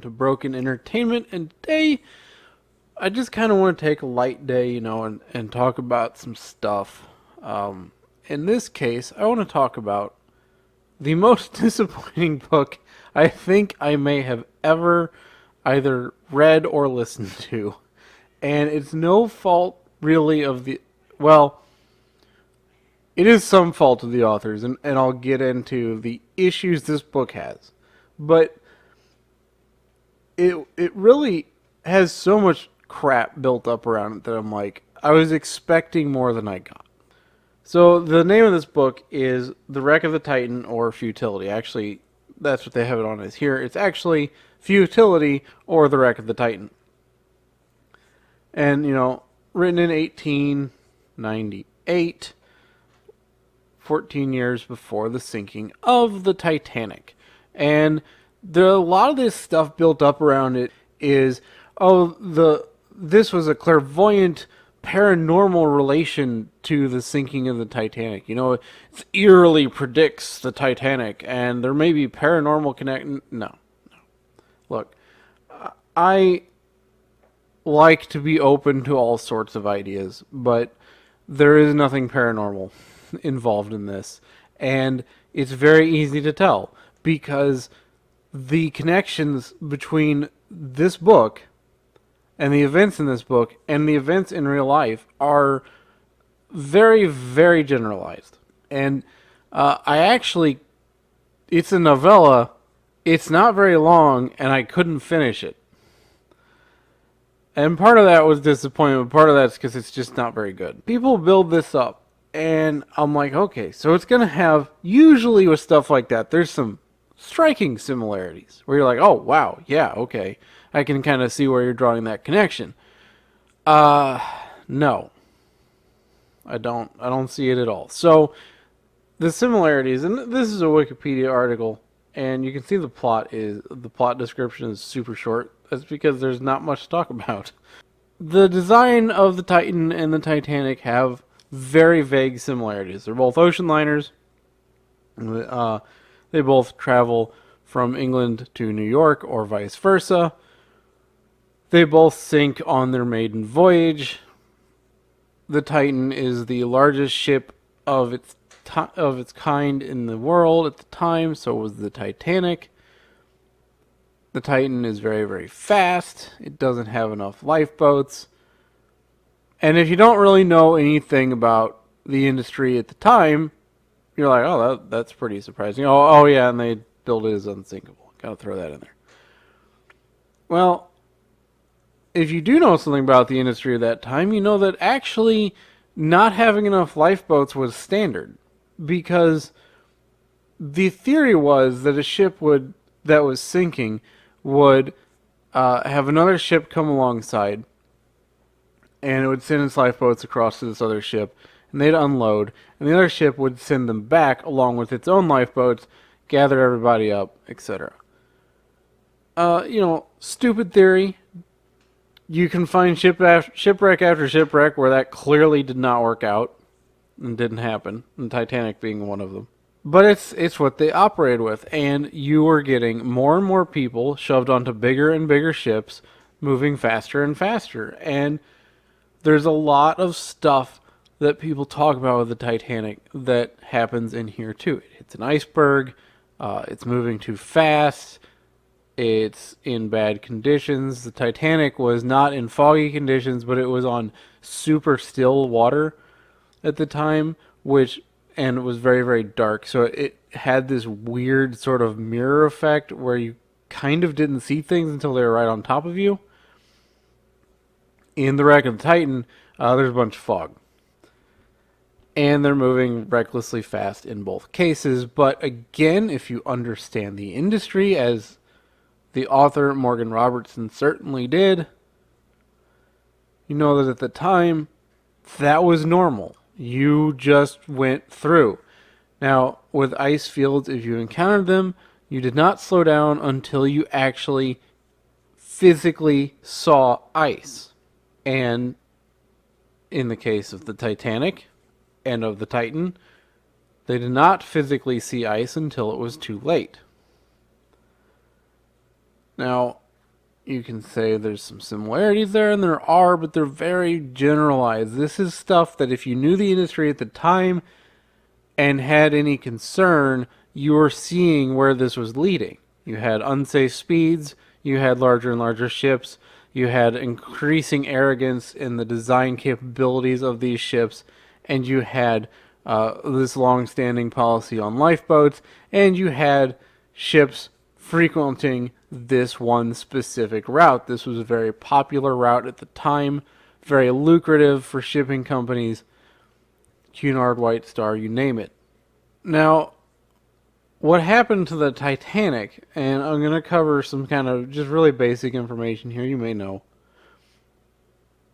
to Broken Entertainment, and today I just kind of want to take a light day, and talk about some stuff. In this case, I want to talk about the most disappointing book I think I may have ever either read or listened to. And it's no fault really of the. Well, it is some fault of the authors, and I'll get into the issues this book has. But it really has so much crap built up around it that I'm like, I was expecting more than I got. So the name of this book is The Wreck of the Titan, or Futility. Actually, that's what they have it on as here. It's actually Futility or The Wreck of the Titan. And, written in 1898, 14 years before the sinking of the Titanic. And a lot of this stuff built up around it is, this was a clairvoyant paranormal relation to the sinking of the Titanic. It eerily predicts the Titanic, and there may be paranormal No. Look, I like to be open to all sorts of ideas, but there is nothing paranormal involved in this. And it's very easy to tell because the connections between this book and the events in this book and the events in real life are very, very generalized. And it's a novella. It's not very long, and I couldn't finish it. And part of that was disappointment. Part of that's because it's just not very good. People build this up, and I'm like, okay, so it's going to have, usually with stuff like that, there's some striking similarities where you're like, oh, wow, yeah, okay. I can kind of see where you're drawing that connection. No. I don't see it at all. So, the similarities, and this is a Wikipedia article, and you can see the plot description is super short. That's because there's not much to talk about. The design of the Titan and the Titanic have very vague similarities. They're both ocean liners. They both travel from England to New York or vice versa. They both sink on their maiden voyage. The Titan is the largest ship of its kind in the world at the time, so was the Titanic. The Titan is very, very fast. It doesn't have enough lifeboats. And if you don't really know anything about the industry at the time, you're like, oh, that's pretty surprising. Oh yeah, and they build it as unsinkable. Gotta throw that in there. Well, if you do know something about the industry of that time, you know that actually not having enough lifeboats was standard. Because the theory was that a ship that was sinking would have another ship come alongside, and it would send its lifeboats across to this other ship, and they'd unload, and the other ship would send them back along with its own lifeboats, gather everybody up, etc. Stupid theory. You can find shipwreck after shipwreck where that clearly did not work out and didn't happen, and Titanic being one of them. But it's what they operated with, and you were getting more and more people shoved onto bigger and bigger ships, moving faster and faster. And there's a lot of stuff that people talk about with the Titanic that happens in here too. It's an iceberg. It's moving too fast. It's in bad conditions. The Titanic was not in foggy conditions, but it was on super still water at the time, and it was very, very dark. So it had this weird sort of mirror effect where you kind of didn't see things until they were right on top of you. In the Wreck of the Titan, there's a bunch of fog. And they're moving recklessly fast in both cases. But again, if you understand the industry, as the author Morgan Robertson certainly did, you know that at the time, that was normal. You just went through. Now, with ice fields, if you encountered them, you did not slow down until you actually physically saw ice. And in the case of the Titanic and of the Titan, they did not physically see ice until it was too late. Now, you can say there's some similarities there, and there are, but they're very generalized. This is stuff that if you knew the industry at the time and had any concern, you were seeing where this was leading. You had unsafe speeds, you had larger and larger ships, you had increasing arrogance in the design capabilities of these ships, and you had this long-standing policy on lifeboats, and you had ships frequenting this one specific route. This was a very popular route at the time, very lucrative for shipping companies, Cunard, White Star, you name it. Now, what happened to the Titanic, and I'm going to cover some kind of just really basic information here you may know.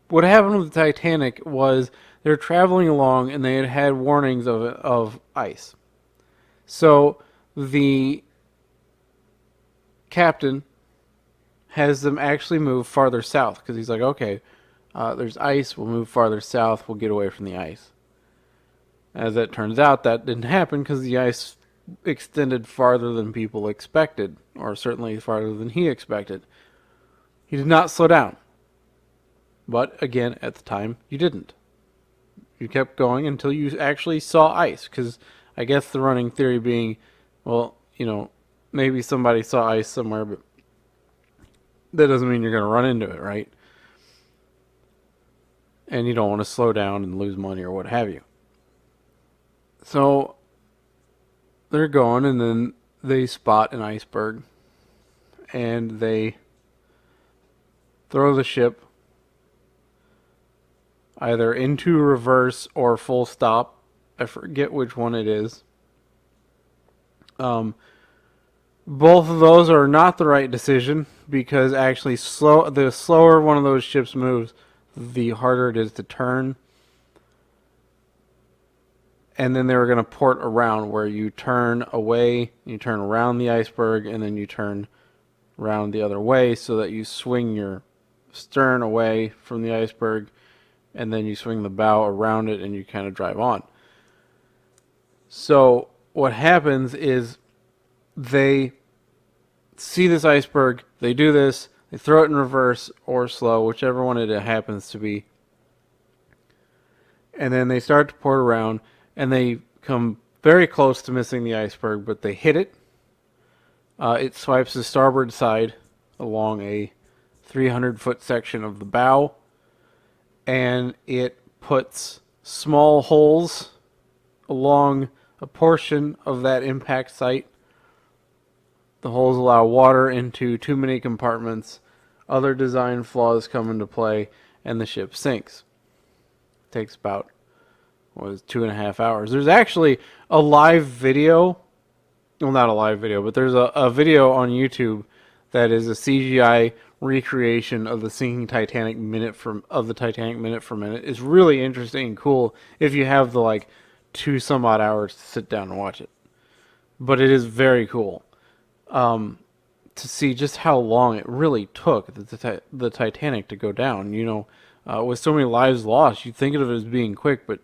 What happened with the Titanic was they were traveling along and they had warnings of ice. So the captain has them actually move farther south because he's like, okay, there's ice, we'll move farther south, we'll get away from the ice. As it turns out, that didn't happen because the ice extended farther than people expected, or certainly farther than he expected. He did not slow down. But again, at the time, you didn't. You kept going until you actually saw ice, because I guess the running theory being, well, maybe somebody saw ice somewhere, but that doesn't mean you're going to run into it, right? And you don't want to slow down and lose money or what have you. So they're going, and then they spot an iceberg, and they throw the ship either into reverse or full stop. I forget which one it is. Both of those are not the right decision, because actually the slower one of those ships moves, the harder it is to turn. And then they were going to port around, where you turn away, you turn around the iceberg, and then you turn around the other way so that you swing your stern away from the iceberg, and then you swing the bow around it and you kind of drive on. So what happens is they see this iceberg, they do this, they throw it in reverse or slow, whichever one it happens to be. And then they start to port around, and they come very close to missing the iceberg, but they hit it. It swipes the starboard side along a 300-foot section of the bow, and it puts small holes along a portion of that impact site. The holes allow water into too many compartments. Other design flaws come into play, and the ship sinks. It takes about 2.5 hours. There's actually a live video. Well, not a live video, but there's a video on YouTube that is a CGI recreation of the sinking Titanic minute for minute. It's really interesting and cool if you have the 2 some odd hours to sit down and watch it. But it is very cool to see just how long it really took the Titanic to go down. With so many lives lost, you think of it as being quick, but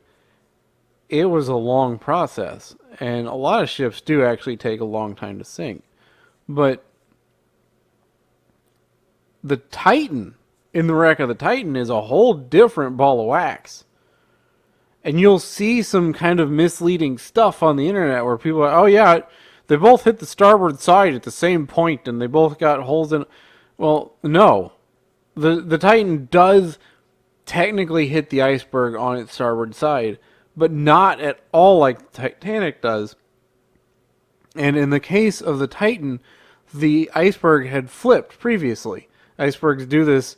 it was a long process, and a lot of ships do actually take a long time to sink. But the Titan, in the wreck of the Titan, is a whole different ball of wax. And you'll see some kind of misleading stuff on the internet where people are, oh yeah, they both hit the starboard side at the same point, and they both got holes in. Well, no. The Titan does technically hit the iceberg on its starboard side, but not at all like the Titanic does. And in the case of the Titan, the iceberg had flipped previously. Icebergs do this;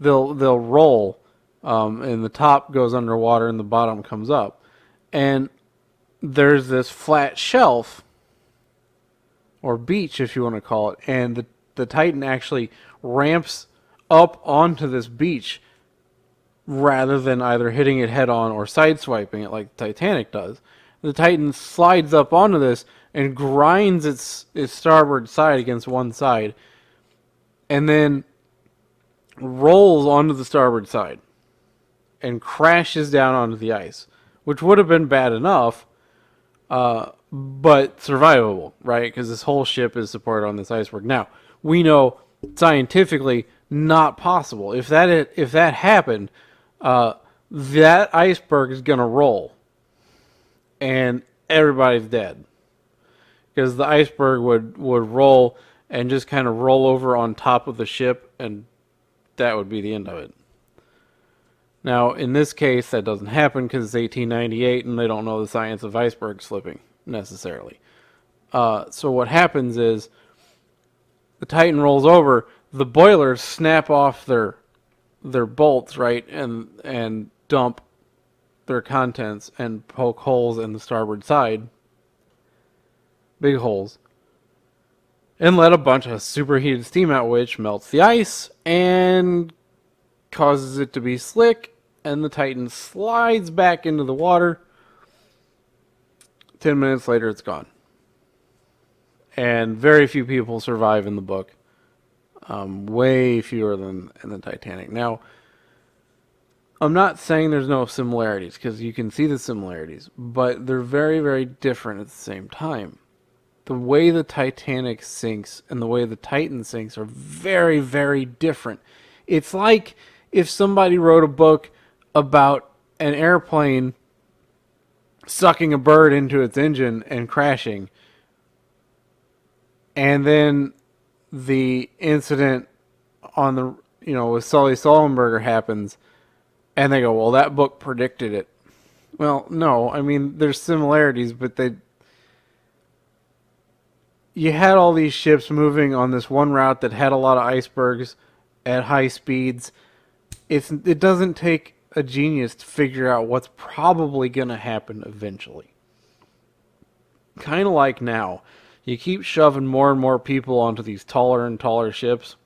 they'll roll, and the top goes underwater and the bottom comes up. And there's this flat shelf, or beach if you want to call it, and the Titan actually ramps up onto this beach rather than either hitting it head on or sideswiping it like the Titanic does. The Titan slides up onto this and grinds its starboard side against one side, and then rolls onto the starboard side and crashes down onto the ice, which would have been bad enough, but survivable, right? Because this whole ship is supported on this iceberg. Now, we know scientifically not possible. If that happened, that iceberg is gonna roll, and everybody's dead because the iceberg would roll and just kind of roll over on top of the ship, and that would be the end of it. Now, in this case, that doesn't happen because it's 1898 and they don't know the science of iceberg slipping necessarily. So what happens is the Titan rolls over, the boilers snap off their bolts, right, and dump their contents and poke holes in the starboard side, big holes, and let a bunch of superheated steam out, which melts the ice and causes it to be slick, and the Titan slides back into the water. 10 minutes later, it's gone. And very few people survive in the book. Way fewer than in the Titanic. Now, I'm not saying there's no similarities, because you can see the similarities, but they're very, very different at the same time. The way the Titanic sinks and the way the Titan sinks are very, very different. It's like if somebody wrote a book about an airplane sucking a bird into its engine and crashing, and then the incident on the with Sully Sullenberger happens, and they go, "Well, that book predicted it." Well, no, I mean there's similarities, but you had all these ships moving on this one route that had a lot of icebergs at high speeds. It doesn't take a genius to figure out what's probably going to happen eventually. Kind of like now, you keep shoving more and more people onto these taller and taller ships,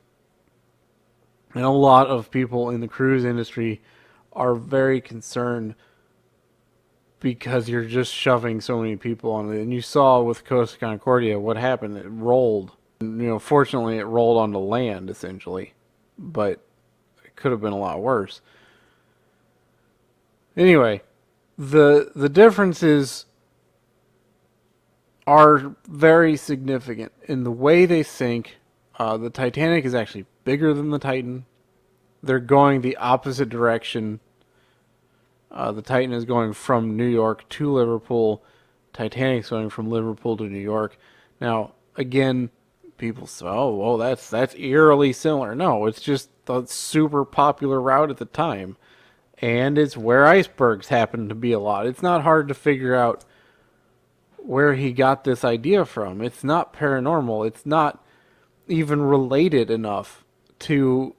and a lot of people in the cruise industry are very concerned because you're just shoving so many people on it. And you saw with Costa Concordia what happened. It rolled. And, fortunately, it rolled onto land, essentially. But it could have been a lot worse. Anyway, the differences are very significant in the way they sink. The Titanic is actually bigger than the Titan. They're going the opposite direction. The Titan is going from New York to Liverpool. Titanic's going from Liverpool to New York. Now, again, people say, "Oh, that's eerily similar." No, it's just the super popular route at the time, and it's where icebergs happen to be a lot. It's not hard to figure out where he got this idea from. It's not paranormal. It's not even related enough to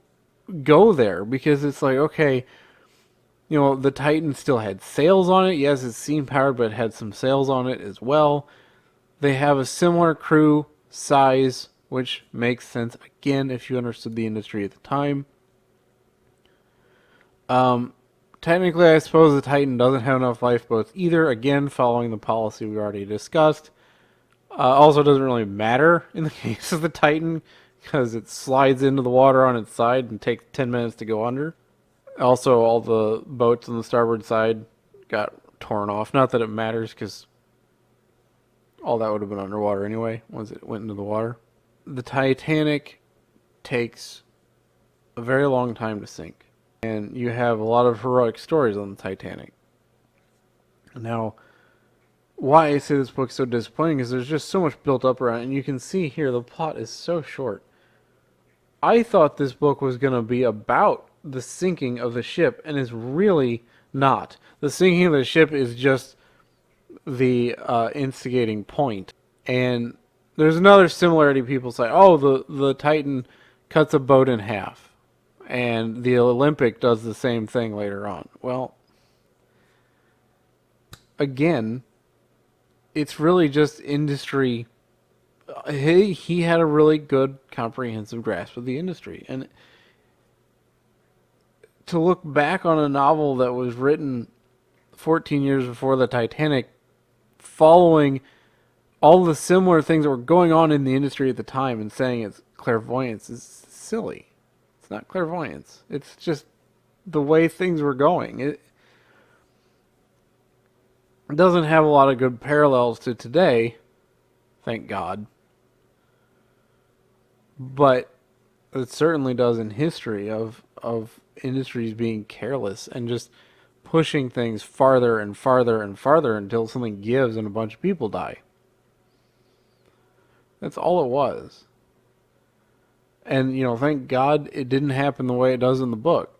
go there, because it's like, okay, the Titan still had sails on it. Yes, it's steam powered, but it had some sails on it as well. They have a similar crew size, which makes sense, again, if you understood the industry at the time. Technically, I suppose the Titan doesn't have enough lifeboats either, again, following the policy we already discussed. Also, doesn't really matter in the case of the Titan, because it slides into the water on its side and takes 10 minutes to go under. Also, all the boats on the starboard side got torn off. Not that it matters, because all that would have been underwater anyway once it went into the water. The Titanic takes a very long time to sink, and you have a lot of heroic stories on the Titanic. Now, why I say this book's so disappointing is there's just so much built up around it, and you can see here the plot is so short. I thought this book was going to be about the sinking of the ship, and is really not. The sinking of the ship is just the instigating point. And there's another similarity. People say, "Oh, the Titan cuts a boat in half," and the Olympic does the same thing later on. Well, again, it's really just industry. He had a really good comprehensive grasp of the industry, and to look back on a novel that was written 14 years before the Titanic, following all the similar things that were going on in the industry at the time, and saying it's clairvoyance is silly. It's not clairvoyance. It's just the way things were going. It doesn't have a lot of good parallels to today, thank God. But it certainly does in history of industries being careless and just pushing things farther and farther and farther until something gives and a bunch of people die. That's all it was. And, thank God it didn't happen the way it does in the book.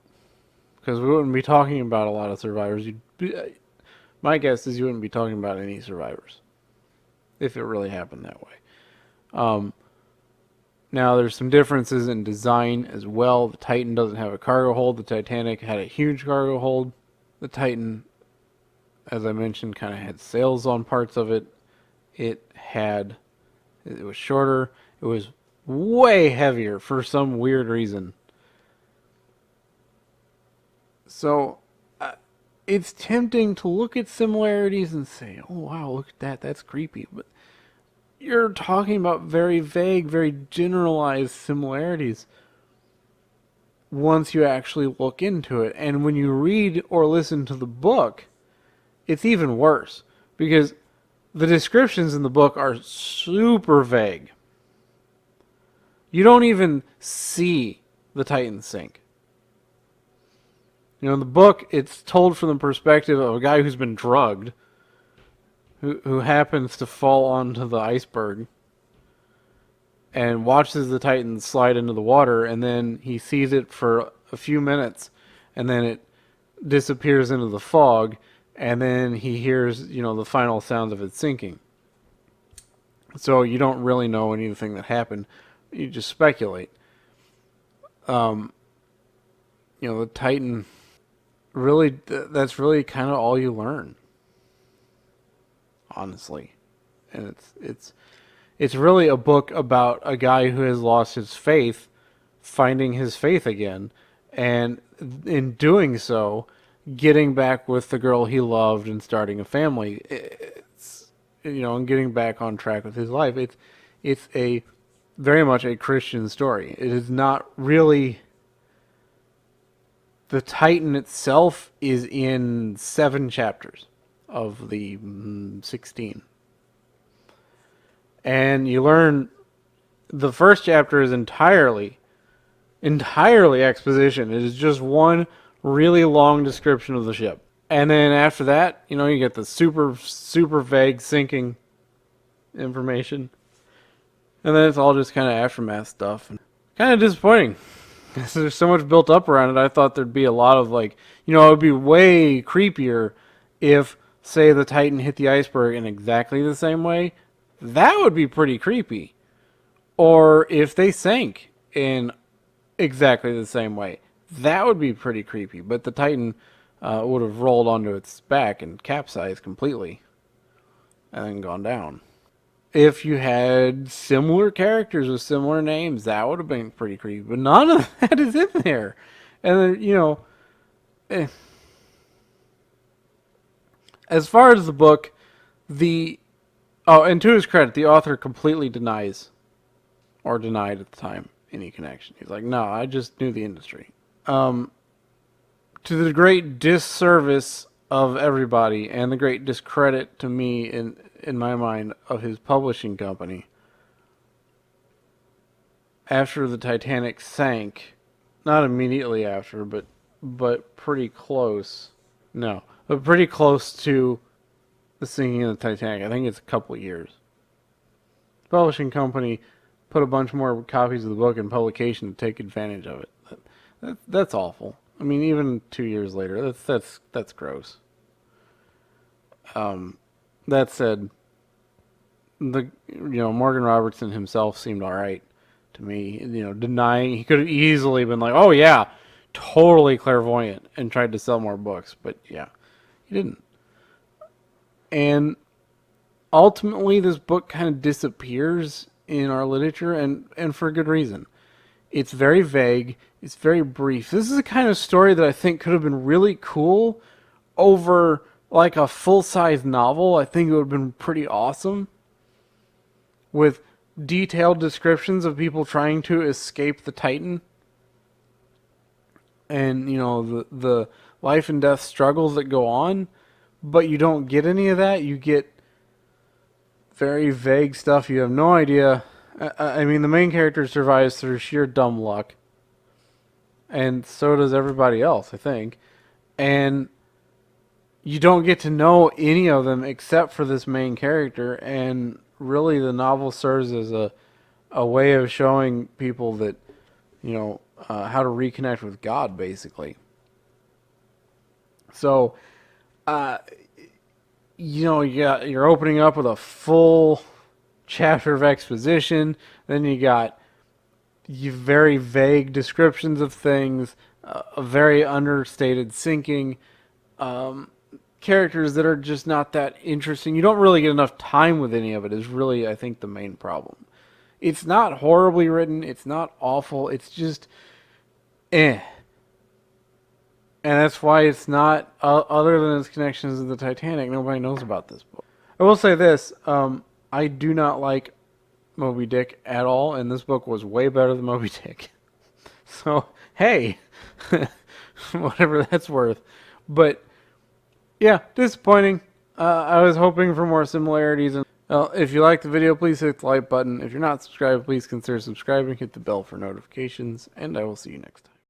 Because we wouldn't be talking about a lot of survivors. My guess is you wouldn't be talking about any survivors. If it really happened that way. Now, there's some differences in design as well. The Titan doesn't have a cargo hold. The Titanic had a huge cargo hold. The Titan, as I mentioned, kind of had sails on parts of it. It was shorter. It was way heavier for some weird reason. So, it's tempting to look at similarities and say, oh wow, look at that, that's creepy. But you're talking about very vague, very generalized similarities once you actually look into it. And when you read or listen to the book, it's even worse. Because the descriptions in the book are super vague. You don't even see the Titan sink. In the book, it's told from the perspective of a guy who's been drugged, who happens to fall onto the iceberg, and watches the Titan slide into the water, and then he sees it for a few minutes, and then it disappears into the fog, and then he hears, the final sounds of it sinking. So you don't really know anything that happened. You just speculate. The Titan, really, that's really kind of all you learn. Honestly. And it's really a book about a guy who has lost his faith, finding his faith again, and in doing so, getting back with the girl he loved and starting a family. And getting back on track with his life. It's a very much a Christian story. It is not really. The Titan itself is in 7 chapters of the 16. And you learn the first chapter is entirely exposition. It is just one really long description of the ship. And then after that, you get the super, super vague sinking information. And then it's all just kind of aftermath stuff. And kind of disappointing. There's so much built up around it. I thought there'd be a lot of it would be way creepier if, say, the Titan hit the iceberg in exactly the same way. That would be pretty creepy. Or if they sank in exactly the same way. That would be pretty creepy. But the Titan would have rolled onto its back and capsized completely. And then gone down. If you had similar characters with similar names, that would have been pretty creepy. But none of that is in there. And then, as far as the book, and to his credit, the author completely denies, or denied at the time, any connection. He's like, no, I just knew the industry. To the great disservice of everybody, and the great discredit to me in my mind of his publishing company, after the Titanic sank, not immediately after, but pretty close. No, but pretty close to the sinking of the Titanic. I think it's a couple of years. The publishing company put a bunch more copies of the book in publication to take advantage of it. That's awful. I mean, even 2 years later, that's gross. That said, Morgan Robertson himself seemed all right to me. Denying he could have easily been like, oh yeah, totally clairvoyant, and tried to sell more books, but yeah, he didn't. And ultimately, this book kind of disappears in our literature, and for a good reason. It's very vague. It's very brief. This is the kind of story that I think could have been really cool over like a full-size novel. I think it would have been pretty awesome, with detailed descriptions of people trying to escape the Titan, and the life and death struggles that go on. But you don't get any of that. You get very vague stuff. You have no idea I mean, the main character survives through sheer dumb luck, and so does everybody else, I think. And you don't get to know any of them except for this main character, and really the novel serves as a way of showing people that, how to reconnect with God, basically. So, uh, you're opening up with a full chapter of exposition. Then you got very vague descriptions of things, a very understated sinking, characters that are just not that interesting. You don't really get enough time with any of it, is really, I think, the main problem. It's not horribly written, it's not awful, it's just eh. And that's why it's not, other than its connections to the Titanic, nobody knows about this book. I will say this, I do not like Moby Dick at all, and this book was way better than Moby Dick. So, hey, whatever that's worth. But, yeah, disappointing. I was hoping for more similarities. And if you like the video, please hit the like button. If you're not subscribed, please consider subscribing. Hit the bell for notifications, and I will see you next time.